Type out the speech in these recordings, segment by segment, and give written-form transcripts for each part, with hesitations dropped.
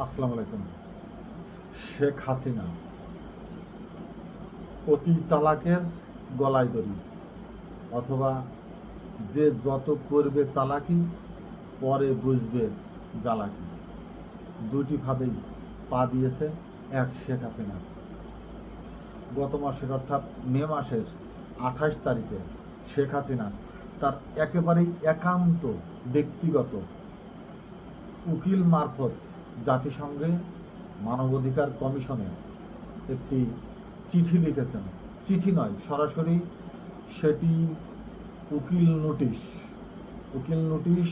আসসালামু আলাইকুম। শেখ হাসিনা অতি চালাকের গলায় দড়ি, অথবা যে যত করবে চালাকি পরে বুঝবে জ্বালাকি, দুটি ভাবেই পা দিয়েছে এক শেখ হাসিনা। গত মাসের অর্থাৎ মে মাসের 28 তারিখে শেখ হাসিনা তার একেবারেই একান্ত ব্যক্তিগত উকিল মারফত জাতিসংঘে মানবাধিকার কমিশনে একটি চিঠি লিখেছেন। চিঠি নয়, সরাসরি সেটি উকিল নোটিশ। উকিল নোটিশ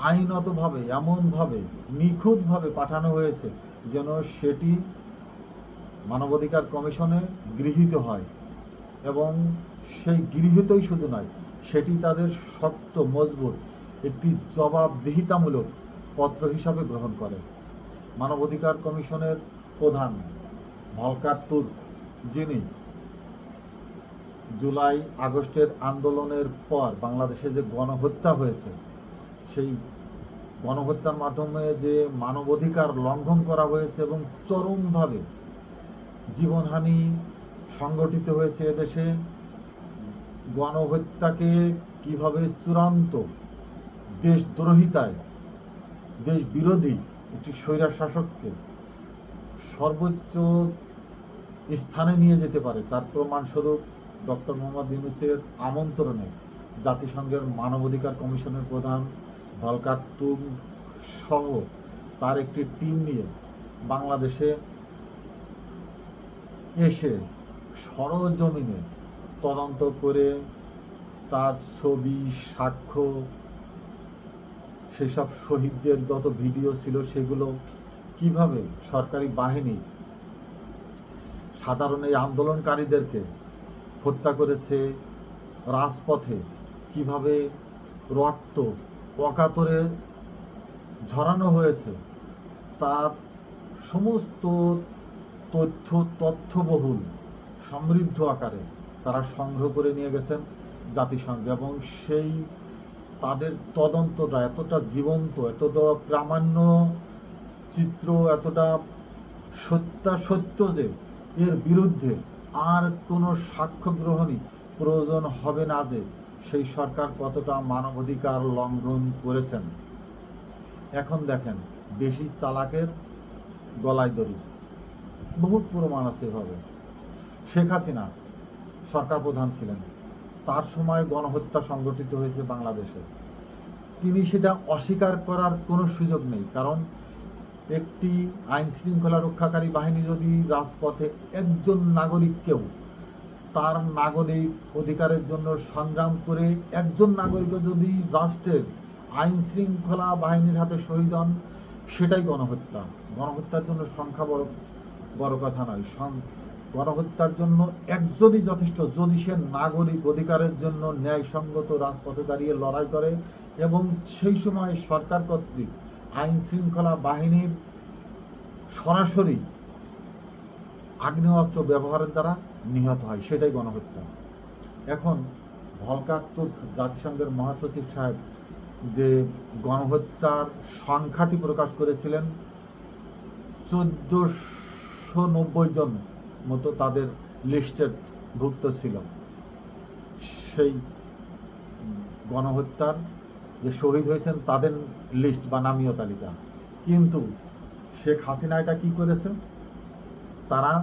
আইনতভাবে এমনভাবে নিখুঁতভাবে পাঠানো হয়েছে যেন সেটি মানবাধিকার কমিশনে গৃহীত হয়, এবং সেই গৃহীতই শুধু নয়, সেটি তাদের শক্ত মজবুত একটি জবাবদিহিতামূলক পত্র হিসাবে গ্রহণ করে। মানবাধিকার কমিশনের প্রধান ভলকার তুর্ক, যিনি জুলাই আগস্টের আন্দোলনের পর বাংলাদেশে যে গণহত্যা হয়েছে, সেই গণহত্যার মাধ্যমে যে মানবাধিকার লঙ্ঘন করা হয়েছে এবং চরমভাবে জীবনহানি সংগঠিত হয়েছে এদেশে, গণহত্যাকে কিভাবে চূড়ান্ত দেশদ্রোহিতায়, দেশ বিরোধী একটি স্বৈরার শাসককে সর্বোচ্চ স্থানে নিয়ে যেতে পারে তার প্রমাণস্বরূপ ডক্টর মোহাম্মদ ইউনূসের আমন্ত্রণে জাতিসংঘের মানবাধিকার কমিশনের প্রধান ভলকার তুর্ক সহ তার একটি টিম নিয়ে বাংলাদেশে এসে সরজমিনে তদন্ত করে তার ছবি, সাক্ষ্য, সেসব শহীদদের যত ভিডিও ছিল সেগুলো, কিভাবে সরকারি বাহিনী সাধারণ এই আন্দোলনকারীদেরকে হত্যা করেছে, রাজপথে কিভাবে রক্ত অকাতরে ঝরানো হয়েছে, তার সমস্ত তথ্যবহুল সমৃদ্ধ আকারে তারা সংগ্রহ করে নিয়ে গেছেন জাতিসংঘ। এবং সেই তাদের তদন্তটা এতটা জীবন্ত, এতটা প্রামাণ্য চিত্র, এতটা সত্যাসত্য যে এর বিরুদ্ধে আর কোনো সাক্ষ্য গ্রহণই প্রয়োজন হবে না, যে সেই সরকার কতটা মানবাধিকার লঙ্ঘন করেছেন। এখন দেখেন, বেশি চালাকের গলায় দড়ি, বহু প্রমাণ আছে এভাবে। শেখ হাসিনা সরকার প্রধান ছিলেন, তার সময় গণহত্যা সংগঠিত হয়েছে বাংলাদেশে। তিনি সেটা অস্বীকার করার কোনো সুযোগ নেই, কারণ একটি আইন শৃঙ্খলা রক্ষাকারী বাহিনী যদি রাজপথে একজন নাগরিককেও তার নাগরিক অধিকারের জন্য সংগ্রাম করে একজন নাগরিকও যদি রাষ্ট্রের আইন শৃঙ্খলা বাহিনীর হাতে শহীদ হন, সেটাই গণহত্যা। গণহত্যার জন্য সংখ্যা বড় কথা নয়, গণহত্যার জন্য একজনই যথেষ্ট, যদি সে নাগরিক অধিকারের জন্য ন্যায়সঙ্গত রাজপথে দাঁড়িয়ে লড়াই করে এবং সেই সময় সরকার কর্তৃক আইন শৃঙ্খলা বাহিনীর সরাসরি আগ্নেয়াস্ত্র ব্যবহারের দ্বারা নিহত হয়, সেটাই গণহত্যা। এখন ভলকার তুর্ক জাতিসংঘের মহাসচিব সাহেব যে গণহত্যার সংখ্যাটি প্রকাশ করেছিলেন, 1490 জন মতো তাদের লিস্টের ভুক্ত ছিল। সেই গণহত্যার যে শহীদ হয়েছেন তাদের লিস্ট বা নামীয় তালিকা। কিন্তু শেখ হাসিনা এটা কি করেছে, তারা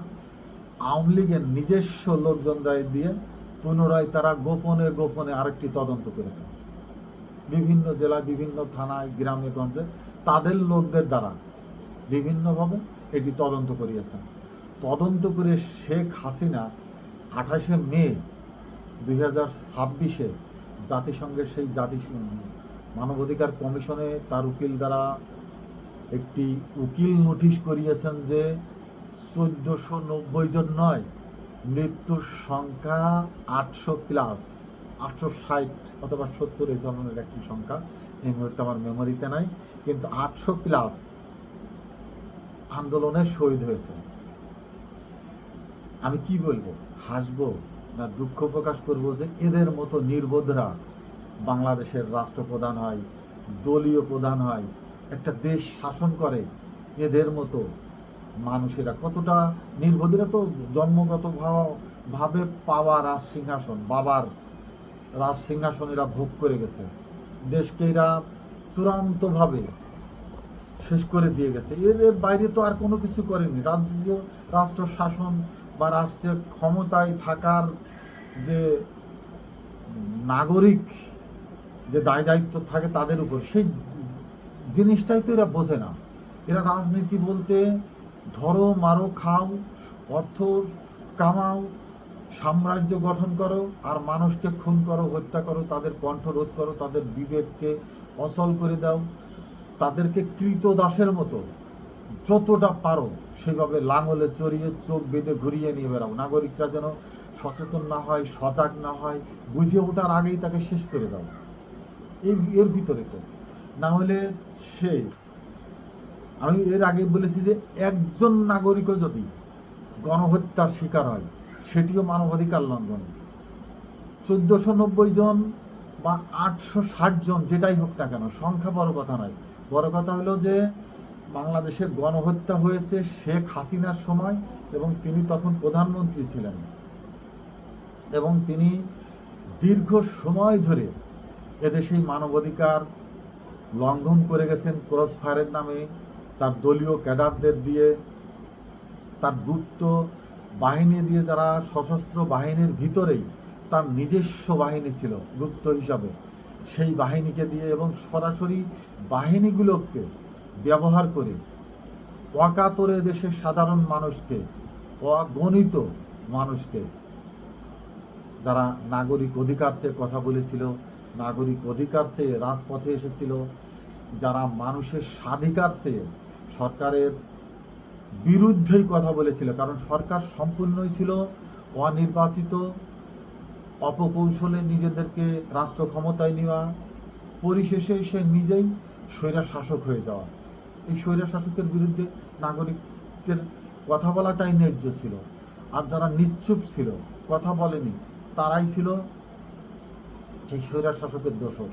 আওয়ামী লীগের নিজস্ব লোকজন দিয়ে পুনরায় তারা গোপনে গোপনে আরেকটি তদন্ত করেছে, বিভিন্ন জেলায়, বিভিন্ন থানায়, গ্রামে গঞ্জে তাদের লোকদের দ্বারা বিভিন্নভাবে এটি তদন্ত করিয়েছেন। তদন্ত করে শেখ হাসিনা 28শে মে 2026-এ জাতিসংঘের সেই মানবাধিকার কমিশনে তার উকিল দ্বারা একটি উকিল নোটিশ করিয়েছেন যে 1490 জন নয়, মৃত্যুর সংখ্যা 800+, 860 অথবা 70 এই ধরনের একটি সংখ্যা, এই মুহূর্তে আমার মেমোরিতে নাই, কিন্তু 800+ আন্দোলনে শহীদ হয়েছে। আমি কি বলবো, হাসবো না দুঃখ প্রকাশ করব যে এদের মতো নির্বোধরা বাংলাদেশের রাষ্ট্রপ্রধান হয়, দলীয় প্রধান হয়, একটা দেশ শাসন করে এদের মতো মানুষেরা কতটা নির্বোধেরা তো জন্মগত ভাবে পাওয়া রাজ সিংহাসন, বাবার রাজ সিংহাসন এরা ভোগ করে গেছে, দেশকে এরা চূড়ান্তভাবে শেষ করে দিয়ে গেছে। এর এর বাইরে তো আর কোনো কিছু করেনি। রাষ্ট্র শাসন বা রাষ্ট্রের ক্ষমতায় থাকার যে নাগরিক যে দায় দায়িত্ব থাকে তাদের উপর, সেই জিনিসটাই তো এরা বোঝে না। এরা রাজনীতি বলতে ধরো মারো খাও, অর্থ কামাও, সাম্রাজ্য গঠন করো, আর মানুষকে খুন করো, হত্যা করো, তাদের কণ্ঠ রোধ করো, তাদের বিবেককে অচল করে দাও, তাদেরকে কৃতদাসের মতো যতটা পারো সেভাবে লাঙলে চড়িয়ে চোখ বেঁধে ঘুরিয়ে নিয়ে বেড়াও। নাগরিকরা যেন সচেতন না হয়, সজাগ না হয়, বুঝে ওঠার আগেই তাকে শেষ করে দাও। এর ভিতরে তো না হলে সে, আমি এর আগে বলেছি যে একজন নাগরিকও যদি গণহত্যার শিকার হয় সেটিও মানবাধিকার লঙ্ঘন। 1490 জন বা 860 জন যেটাই হোক না কেন, সংখ্যা বড় কথা নয়। বড় কথা হলো যে বাংলাদেশে গণহত্যা হয়েছে শেখ হাসিনার সময়, এবং তিনি তখন প্রধানমন্ত্রী ছিলেন, এবং তিনি দীর্ঘ সময় ধরে এদেশেই মানবাধিকার লঙ্ঘন করে গেছেন ক্রস ফায়ারের নামে, তার দলীয় ক্যাডারদের দিয়ে, তার গুপ্ত বাহিনী দিয়ে, যারা সশস্ত্র বাহিনীর ভিতরেই তার নিজস্ব বাহিনী ছিল গুপ্ত হিসাবে, সেই বাহিনীকে দিয়ে এবং সরাসরি বাহিনীগুলোকে ব্যবহার করে অকাতরে দেশের সাধারণ মানুষকে, অগণিত মানুষকে, যারা নাগরিক অধিকার চেয়ে কথা বলেছিল, নাগরিক অধিকার চেয়ে রাজপথে এসেছিল, যারা মানুষের স্বাধিকার চেয়ে সরকারের বিরুদ্ধেই কথা বলেছিল, কারণ সরকার সম্পূর্ণই ছিল অনির্বাচিত, অপকৌশলে নিজেদেরকে রাষ্ট্র ক্ষমতায় নেওয়া, পরিশেষে সে নিজেই স্বৈরা শাসক হয়ে যাওয়া। এই স্বৈরা শাসকের বিরুদ্ধে নাগরিকদের কথা বলাটাই ন্যায্য ছিল, আর যারা নিশ্চুপ ছিল, কথা বলেনি, তারাই ছিল সেই স্বৈরা শাসকের দোষর।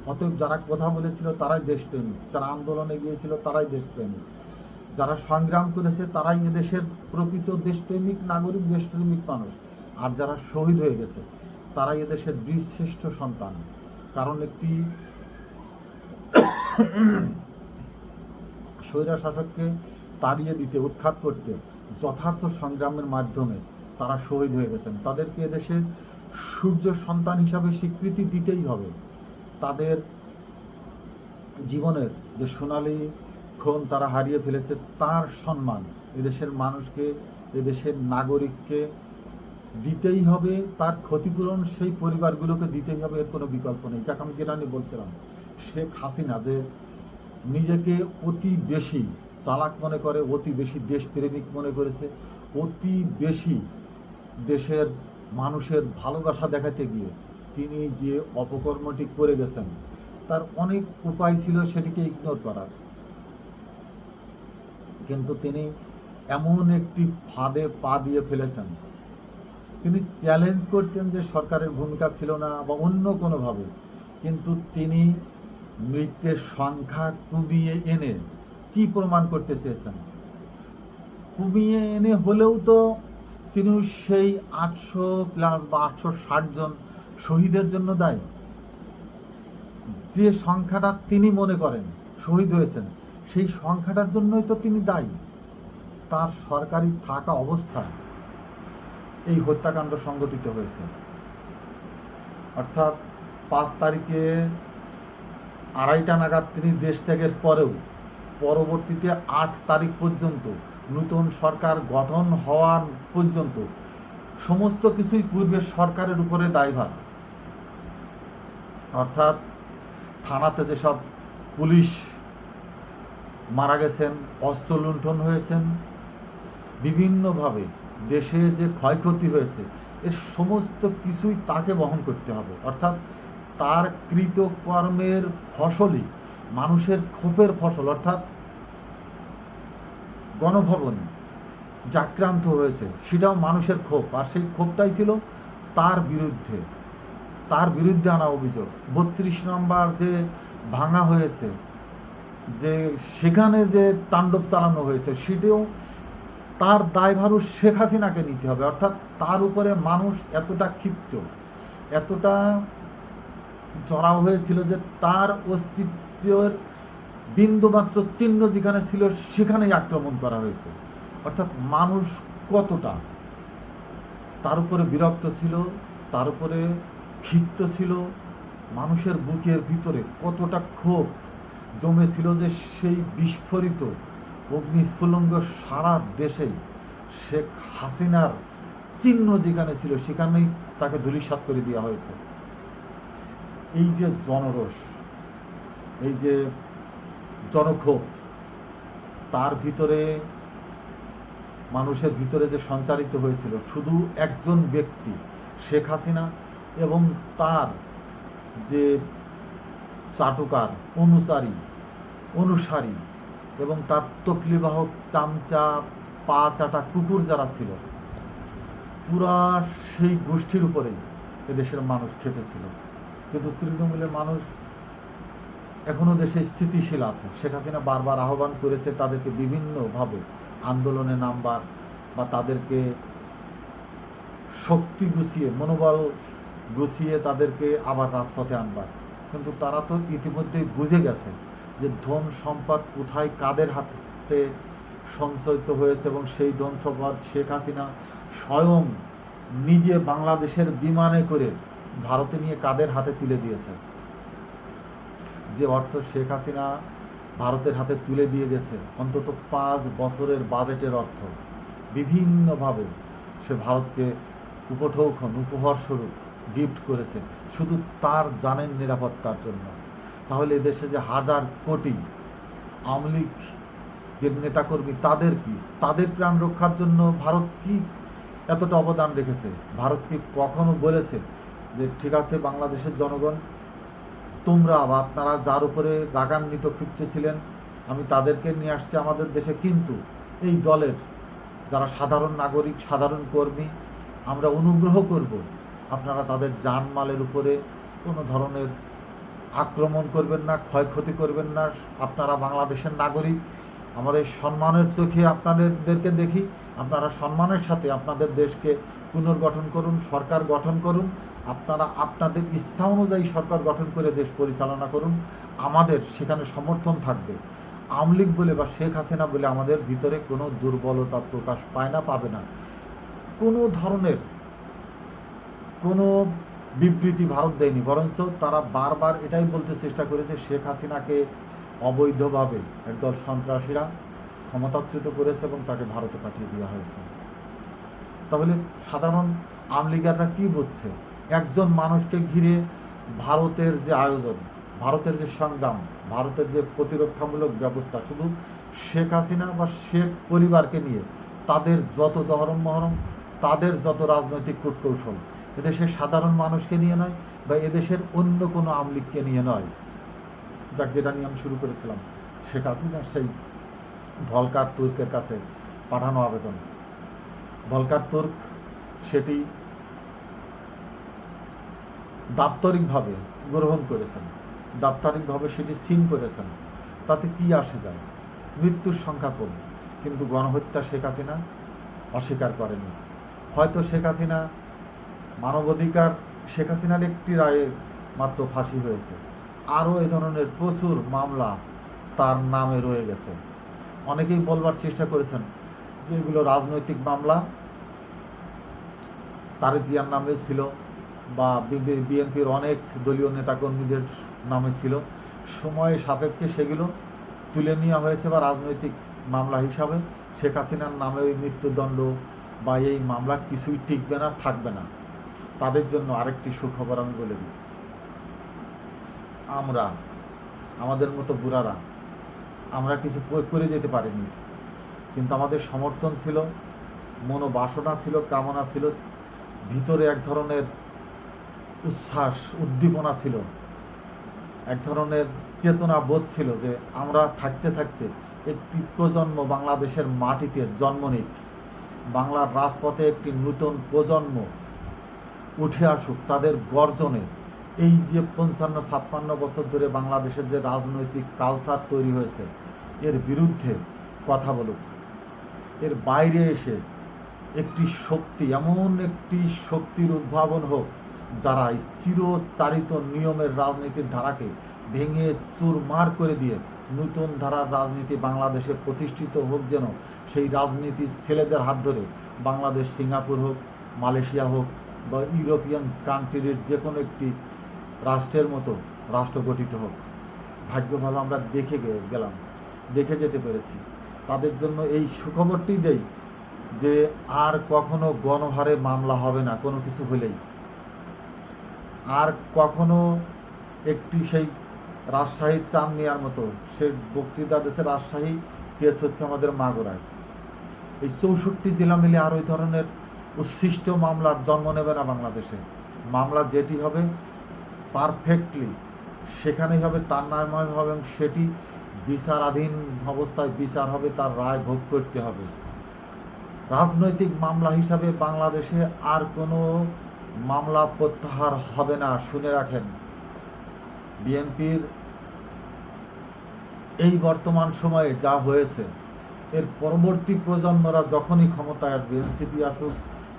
অতএব যারা কথা বলেছিল তারাই দেশপ্রেমী, যারা আন্দোলনে গিয়েছিল তারাই দেশপ্রেমী, যারা সংগ্রাম করেছে তারাই এদেশের প্রকৃত দেশপ্রেমিক নাগরিক, দেশপ্রেমিক মানুষ। আর যারা শহীদ হয়ে গেছে তারাই এদেশের বীরশ্রেষ্ঠ সন্তান। কারণ একটি স্বৈরা শাসককে তাড়িয়ে দিতে, উৎখাত করতে যথার্থ সংগ্রামের মাধ্যমে তারা শহীদ হয়ে গেছেন। তাদেরকে এদেশের সূর্য সন্তান হিসাবে স্বীকৃতি দিতেই হবে। তাদের জীবনের যে সোনালী ক্ষণ তারা হারিয়ে ফেলেছে, তার সম্মান এদেশের মানুষকে, এদেশের নাগরিককে দিতেই হবে। তার ক্ষতিপূরণ সেই পরিবারগুলোকে দিতেই হবে, এর কোনো বিকল্প নেই। যাকে আমি যেটা নিয়ে বলছিলাম, শেখ হাসিনা যে নিজেকে অতি বেশি চালাক মনে করে, অতি বেশি দেশপ্রেমিক মনে করেছে, অতি বেশি দেশের মানুষের ভালোবাসা দেখাতে গিয়ে তিনি যে অপকর্মটি করে গেছেন, তার অনেক উপায় ছিল সেটিকে ইগনোর করার, কিন্তু তিনি এমন একটি ফাঁদে পা দিয়ে ফেলেছেন। তিনি চ্যালেঞ্জ করতেন যে সরকারের ভূমিকা ছিল না বা অন্য কোনোভাবে, কিন্তু তিনি মৃতের সংখ্যা কমিয়ে এনে কি প্রমাণ করতে চেয়েছেন? কমিয়ে এনে হলেও তো তিনি সেই 800+ বা 860 জন শহীদের জন্য দায়ী। যে সংখ্যাটা তিনি মনে করেন শহীদ হয়েছেন, সেই সংখ্যাটার জন্যই তো তিনি দায়ী। তার সরকারি থাকা অবস্থায় এই হত্যাকাণ্ড সংঘটিত হয়েছে। অর্থাৎ 5 তারিখে 2:30টা নাগাদ তিনি দেশ ত্যাগের পরেও পরবর্তীতে 8 তারিখ পর্যন্ত, নতুন সরকার গঠন হওয়ার পর্যন্ত সমস্ত কিছুই পূর্বের সরকারের উপরে দায়ভার। অর্থাৎ থানাতে যেসব পুলিশ মারা গেছেন, অস্ত্র লুণ্ঠন হয়েছেন, বিভিন্নভাবে দেশে যে ক্ষয়ক্ষতি হয়েছে, এর সমস্ত কিছুই তাকে বহন করতে হবে। অর্থাৎ তার কৃতকর্মের ফসলই মানুষের ক্ষোভের ফসল। অর্থাৎ গণভবন জাক্রান্ত হয়েছে, সেটাও মানুষের ক্ষোভ, আর সেই ক্ষোভটাই ছিল তার বিরুদ্ধে আনা অভিযোগ। 32 নম্বর যে ভাঙা হয়েছে যে সেখানে যে তাণ্ডব চালানো হয়েছে সেটাও তার দায়ভারও শেখ হাসিনাকে নিতে হবে। অর্থাৎ তার উপরে মানুষ এতটা ক্ষিপ্ত, এতটা জড়াও হয়েছিল যে তার অস্তিত্বের বিন্দুমাত্র চিহ্ন যেখানে ছিল সেখানেই আক্রমণ করা হয়েছে। অর্থাৎ মানুষ কতটা তার উপরে বিরক্ত ছিল, তার উপরে ক্ষিপ্ত ছিল, মানুষের বুকের ভিতরে কতটা ক্ষোভ জমেছিল যে সেই বিস্ফোরিত অগ্নিস্ফুলিঙ্গ সারা দেশেই শেখ হাসিনার চিহ্ন যেখানে ছিল সেখানেই তাকে ধূলিসাৎ করে দেওয়া হয়েছে। এই যে জনরোষ, এই যে জনক্ষোভ, তার ভিতরে মানুষের ভিতরে যে সঞ্চারিত হয়েছিল শুধু একজন ব্যক্তি শেখ হাসিনা এবং তার যে চাটুকার অনুসারী এবং তার তকলিবাহক চামচা পা চাটা কুকুর যারা ছিল, পুরা সেই গোষ্ঠীর উপরেই এদেশের মানুষ খেপেছিল। কিন্তু তৃণমূলের মানুষ এখনো দেশে স্থিতিশীল আছে। শেখ হাসিনা বারবার আহ্বান করেছে তাদেরকে বিভিন্নভাবে আন্দোলনে নামবার বা তাদেরকে শক্তি গুছিয়ে, মনোবল গুছিয়ে তাদেরকে আবার রাজপথে আনবার। কিন্তু তারা তো ইতিমধ্যেই বুঝে গেছে যে ধন সম্পদ কোথায় কাদের হাতে সঞ্চয়িত হয়েছে, এবং সেই ধন সম্পদ শেখ হাসিনা স্বয়ং নিজে বাংলাদেশের বিমানে করে ভারতে নিয়ে কাদের হাতে তুলে দিয়েছে। যে অর্থ শেখ হাসিনা ভারতের হাতে তুলে দিয়ে গেছে, অন্তত 5 বছরের বাজেটের অর্থ বিভিন্নভাবে সে ভারতকে উপহার স্বরূপ গিফট করেছে, শুধু তার জানের নিরাপত্তার জন্য। তাহলে এদেশে যে হাজার কোটি আওয়ামী লীগের নেতাকর্মী, তাদের প্রাণ রক্ষার জন্য ভারত কি এতটা অবদান রেখেছে? ভারত কি কখনো বলেছে যে ঠিক আছে বাংলাদেশের জনগণ, তোমরা বা আপনারা যার উপরে রাগান্বিত ক্ষিপ্ত ছিলেন আমি তাদেরকে নিয়ে আসছি আমাদের দেশে, কিন্তু এই দলের যারা সাধারণ নাগরিক, সাধারণ কর্মী, আমরা অনুগ্রহ করব আপনারা তাদের জানমালের উপরে কোনো ধরনের আক্রমণ করবেন না, ক্ষয়ক্ষতি করবেন না। আপনারা বাংলাদেশের নাগরিক, আমাদের সম্মানের চোখে আপনাদেরকে দেখি, আপনারা সম্মানের সাথে আপনাদের দেশকে পুনর্গঠন করুন, সরকার গঠন করুন, আপনারা আপনাদের ইচ্ছা অনুযায়ী সরকার গঠন করে দেশ পরিচালনা করুন, আমাদের সেখানে সমর্থন থাকবে। আওয়ামী লীগ বলে বা শেখ হাসিনা বলে আমাদের ভিতরে কোনো দুর্বলতা প্রকাশ পায় না, পাবে না। কোনো ধরনের কোনো বিবৃতি ভারত দেয়নি, বরঞ্চ তারা বারবার এটাই বলতে চেষ্টা করেছে শেখ হাসিনাকে অবৈধভাবে একদল সন্ত্রাসীরা ক্ষমতাচ্যুত করেছে এবং তাকে ভারতে পাঠিয়ে দেওয়া হয়েছে। তাহলে সাধারণ আওয়ামী লীগাররা কী বুঝছে? একজন মানুষকে ঘিরে ভারতের যে আয়োজন, ভারতের যে সংগ্রাম, ভারতের যে প্রতিরক্ষামূলক ব্যবস্থা, শুধু শেখ হাসিনা বা শেখ পরিবারকে নিয়ে তাদের যত দহরম মহরম, তাদের যত রাজনৈতিক কূটকৌশল এদেশের সাধারণ মানুষকে নিয়ে নয়, বা এদেশের অন্য কোনো আওয়ামী লীগকে নিয়ে নয়। যাক, যেটা নিয়ে আমি শুরু করেছিলাম, শেখ হাসিনার সেই ভলকার তুর্কের কাছে পাঠানো আবেদন, ভলকার তুর্ক সেটি দাপ্তরিকভাবে গ্রহণ করেছেন, দাপ্তরিকভাবে সেটি সিন করেছেন। তাতে কি আসে যায়? মৃত্যুর সংখ্যা কম, কিন্তু গণহত্যা শেখ হাসিনা অস্বীকার করেনি। হয়তো শেখ হাসিনা মানবাধিকার, শেখ হাসিনার একটি রায়ে মাত্র ফাঁসি হয়েছে, আরও এ ধরনের প্রচুর মামলা তার নামে রয়ে গেছে। অনেকেই বলবার চেষ্টা করেছেন যে এগুলো রাজনৈতিক মামলা, তারেক জিয়ার নামে ছিল বা বিএনপির অনেক দলীয় নেতাকর্মীদের নামে ছিল। সময় সাপেক্ষে সেগুলো তুলে নেওয়া হয়েছে বা রাজনৈতিক মামলা হিসাবে। শেখ হাসিনার নামে ওই মৃত্যুদণ্ড বা এই মামলা কিছুই টিকবে না, থাকবে না। তাদের জন্য আরেকটি সুখবর আমি বলে দিই, আমরা, আমাদের মতো বুড়ারা, আমরা কিছু করে যেতে পারিনি, কিন্তু আমাদের সমর্থন ছিল, মনোবাসনা ছিল, কামনা ছিল, ভিতরে এক ধরনের উচ্ছ্বাস, উদ্দীপনা ছিল, এক ধরনের চেতনা বোধ ছিল যে আমরা থাকতে থাকতে একটি প্রজন্ম বাংলাদেশের মাটিতে জন্ম নিক, বাংলার রাজপথে একটি নূতন প্রজন্ম উঠে আসুক, তাদের গর্জনে এই যে 55-56 বছর ধরে বাংলাদেশের যে রাজনৈতিক কালচার তৈরি হয়েছে, এর বিরুদ্ধে কথা বলুক। এর বাইরে এসে একটি শক্তি, এমন একটি শক্তির উদ্ভাবন হোক যারা চিরচারিত নিয়মের রাজনীতির ধারাকে ভেঙে চুরমার করে দিয়ে নতুন ধারার রাজনীতি বাংলাদেশে প্রতিষ্ঠিত হোক। যেন সেই রাজনীতির ছেলেদের হাত ধরে বাংলাদেশ সিঙ্গাপুর হোক, মালয়েশিয়া হোক বা ইউরোপিয়ান কান্ট্রির যে কোনো একটি রাষ্ট্রের মতো রাষ্ট্র গঠিত হোক। ভাগ্য ভালো আমরা দেখে যেতে পেরেছি। তাদের জন্য এই সুখবরটি দেই যে আর কখনো গণহারে মামলা হবে না। কোনো কিছু হলেই আর কখনো একটি সেই রাজশাহীর চাঁদ মিয়ার মতো সে বক্তৃতা দেশে রাজশাহী কেস হচ্ছে আমাদের মাগুরায়, এই 64 জেলা মিলে আর ওই ধরনের উচ্ছিষ্ট মামলার জন্ম নেবে না বাংলাদেশে। মামলা যেটি হবে পারফেক্টলি সেখানেই হবে, তার নাম হবে, সেটি বিচারাধীন অবস্থায় বিচার হবে, তার রায় ভোগ করতে হবে। রাজনৈতিক মামলা হিসাবে বাংলাদেশে আর কোনো মামলা প্রত্যাহার হবে না। শুনে রাখেন, বিএনপির এই বর্তমান সময়ে যা হয়েছে, এর পরবর্তী প্রজন্মরা যখনই ক্ষমতায় আসবে, এনসিপি আসুক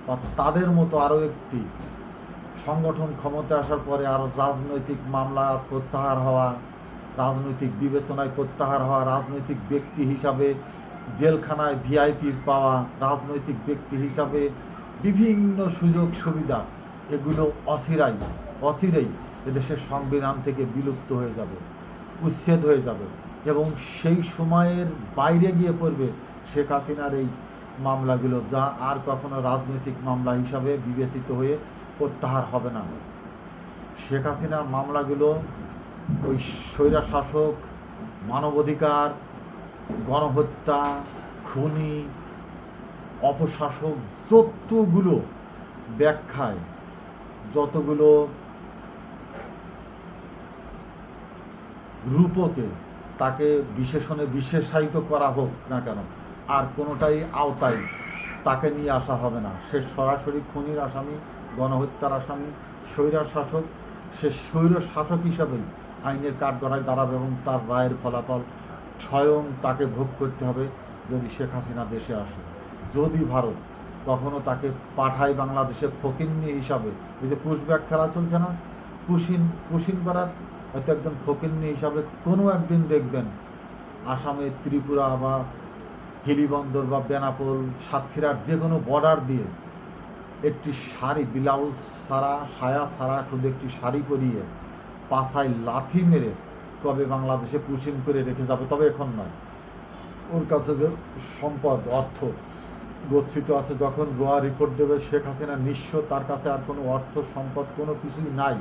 বা তাদের মতো আরও একটি সংগঠন ক্ষমতায় আসার পরে আর রাজনৈতিক মামলা প্রত্যাহার হওয়া, রাজনৈতিক বিবেচনায় প্রত্যাহার হওয়া, রাজনৈতিক ব্যক্তি হিসাবে জেলখানায় ভিআইপি পাওয়া, রাজনৈতিক ব্যক্তি হিসাবে বিভিন্ন সুযোগ সুবিধা, এগুলো অচিরেই এদেশের সংবিধান থেকে বিলুপ্ত হয়ে যাবে, উচ্ছেদ হয়ে যাবে এবং সেই সময়ের বাইরে গিয়ে পড়বে শেখ হাসিনার এই মামলাগুলো, যা আর কখনো রাজনৈতিক মামলা হিসাবে বিবেচিত হয়ে প্রত্যাহার হবে না। শেখ হাসিনার মামলাগুলো ওই স্বৈরা শাসক, মানবাধিকার, গণহত্যা, খুনি, অপশাসক, যতগুলো ব্যাখ্যায়, যতগুলো রূপকে তাকে বিশেষণে বিশেষায়িত করা হোক না কেন, আর কোনোটাই আওতায় তাকে নিয়ে আসা হবে না। সে সরাসরি খুনির আসামি, গণহত্যার আসামি, স্বৈরা শাসক। সে স্বৈর শাসক হিসাবেই আইনের কাঠগড়ায় দাঁড়াবে এবং তার রায়ের ফলাফল স্বয়ং তাকে ভোগ করতে হবে যদি শেখ হাসিনা দেশে আসে। যদি ভারত কখনো তাকে পাঠায় বাংলাদেশে ফকিন্নি হিসাবে, এই যে পুশব্যাক খেলা চলছে না, পুশিন করার, হয়তো একজন ফকিন্নি হিসাবে কোনো একদিন দেখবেন আসামে, ত্রিপুরা বা হিলিবন্দর বা বেনাপোল, সাতক্ষীরার যে কোনো বর্ডার দিয়ে একটি শাড়ি, ব্লাউজ ছাড়া, সায়া ছাড়া, শুধু একটি শাড়ি পরিয়ে পাছায় লাথি মেরে কবে বাংলাদেশে পুশিন করে রেখে যাবে। তবে এখন নয়, ওর কাছে যে সম্পদ, অর্থ গচ্ছিত আছে, যখন রোয়া রিপোর্ট দেবে শেখ হাসিনা নিঃস্ব, তার কাছে আর কোনো অর্থ সম্পদ কোনো কিছুই নাই,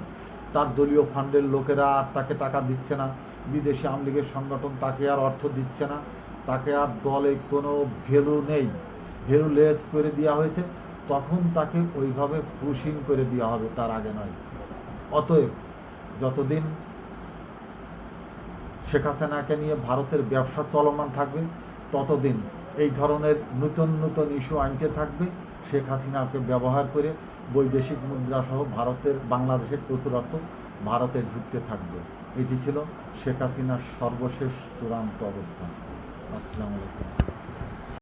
তার দলীয় ফান্ডের লোকেরা আর তাকে টাকা দিচ্ছে না, বিদেশি আওয়ামী লীগের সংগঠন তাকে আর অর্থ দিচ্ছে না, তাকে আর দলে কোনো ভ্যালু নেই, ভ্যালুলেস করে দেওয়া হয়েছে, তখন তাকে ওইভাবে পুশিং করে দেওয়া হবে, তার আগে নয়। অতএব যতদিন শেখ হাসিনাকে নিয়ে ভারতের ব্যবসা চলমান থাকবে, ততদিন এই ধরনের নতুন ইস্যু আনতে থাকবে, শেখ হাসিনাকে ব্যবহার করে বৈদেশিক মুদ্রাসহ বাংলাদেশের প্রচুর অর্থ ভারতে ঢুকতে থাকবে। এটি ছিল শেখ হাসিনার সর্বশেষ চূড়ান্ত অবস্থান। আসসালামু আলাইকুম।